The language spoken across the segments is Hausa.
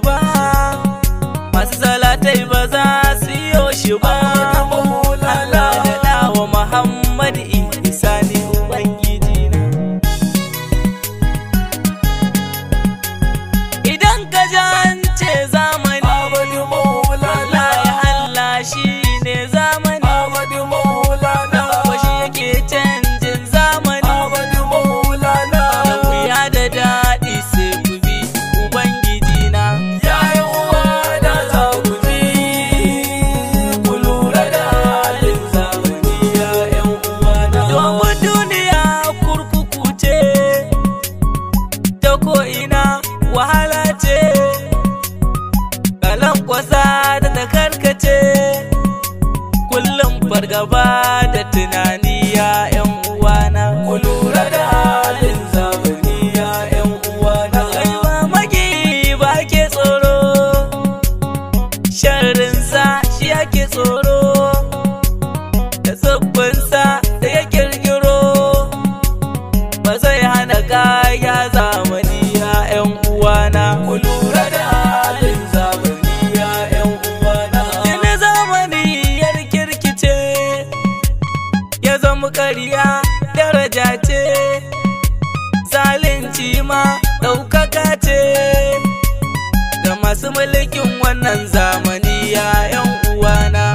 ba, masu salatai ba za su yi shi ba. Allah da dawa Muhammad Isa ne Ubangiji na. Idan ka ji an ce zamani, wallahi Allah shi ne zamani. Shi yake canjin zamani. Da wuya da daɗi sai ku bi Ubangiji na. Wahala ce, kalan kwasa da ta karkace, kullum fargaba da tunani ya ‘yan uwana. Ku lura da halin zamani ya ‘yan uwana. Kai mamaki ba ke tsoro, sharrinsa shi ake tsoro, da tsubbinsa da ya kirkiro, ba zai hana kaya zamani ya ‘yan uwana. Ku lura da halin zamani ya ‘yan uwana. Ina zamani ya rikirkice, ya zama ƙarya daraja ce, zalunci ma ɗaukaka ce, ga masu mulkin wannan zamani ya ‘yan uwana.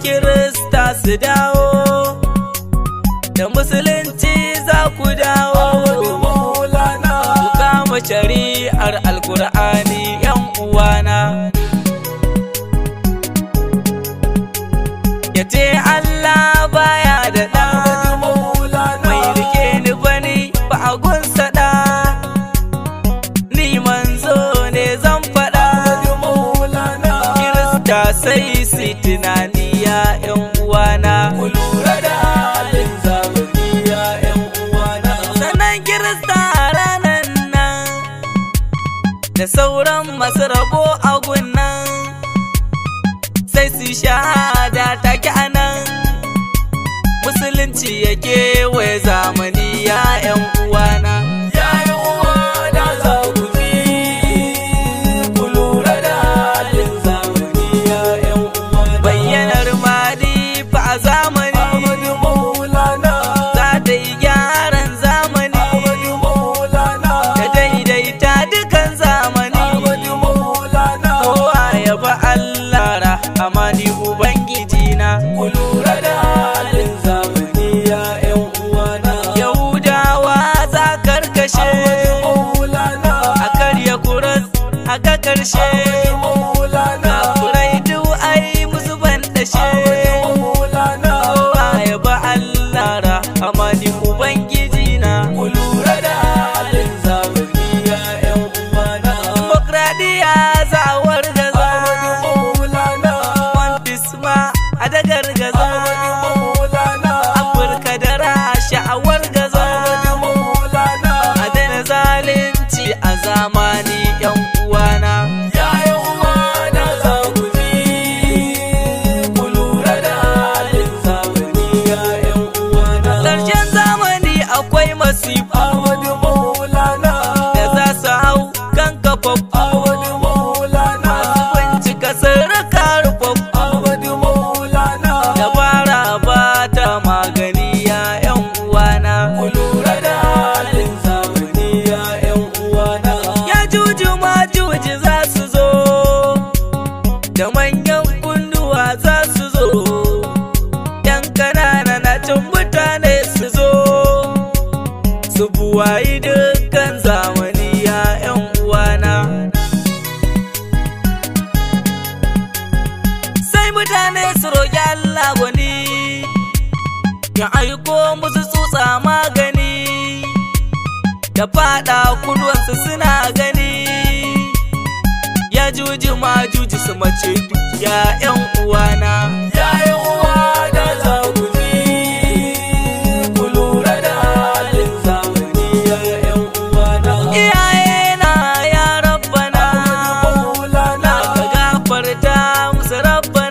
Kirista su dawo, da musulunci za ku dawo, ku kama shari'ar Alkur'ani ‘yan uwana. Ya ce Allah baya da ɗa, mai rike ni bane ba a gunsa ɗa, ni manzo ne zan faɗa. Kirista sai su tunani ya ‘yan uwana. Ku lura da halin zamani ya ‘yan uwana. Sannan Kirista ranar nan, da sauran masu rabo a gunnan, sai su shahada take a nan. Musulunci ya kewaye zamani ya ‘yan uwana. Amani Ubangiji na. Ku lura da halin zamani ya ‘yan uwana. Yahudawa za karkashe, a karya kuras a ka karshe, kafurai duk ai musu bandashe. Kowa ya ba Allah ra, amani Ubangiji na. Ku lura da halin zamani ya ‘yan uwana. Demokradiyya za wargaza, a da gargaza, Afirka da Rasha a wargaza, a daina zalunci a zamani ‘yan uwana. Ku lura da halin zamani ya ‘yan uwana. Ƙarshen zamani akwai masifu da za su hau kan kafafu, masu bincika sarraka rufafu. Dabara ba ta magani ya ‘yan uwana. Ku lura da halin zamani ya ‘yan uwana. Ya juju ma juji za su zo, da manyan kunduwa za su zo, ‘yan kanana na cin mutane su zo, su buwayi dukkan zamani ya ‘yan uwana. Sai mutane su roƙi Allah gwani, ya aiko musu tsutsa magani, da fada kunnuwansu suna gani. Ya juji ma juji su mace duk ya ‘yan uwana. Ya ‘yan uwana za ku ji, ku lura da halin zamani ya ‘yan uwana. Iyaye na ya Rabbana, ka gafarta musu Rabbana.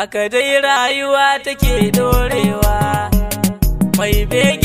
haka dai rayuwa take dorewa mai bege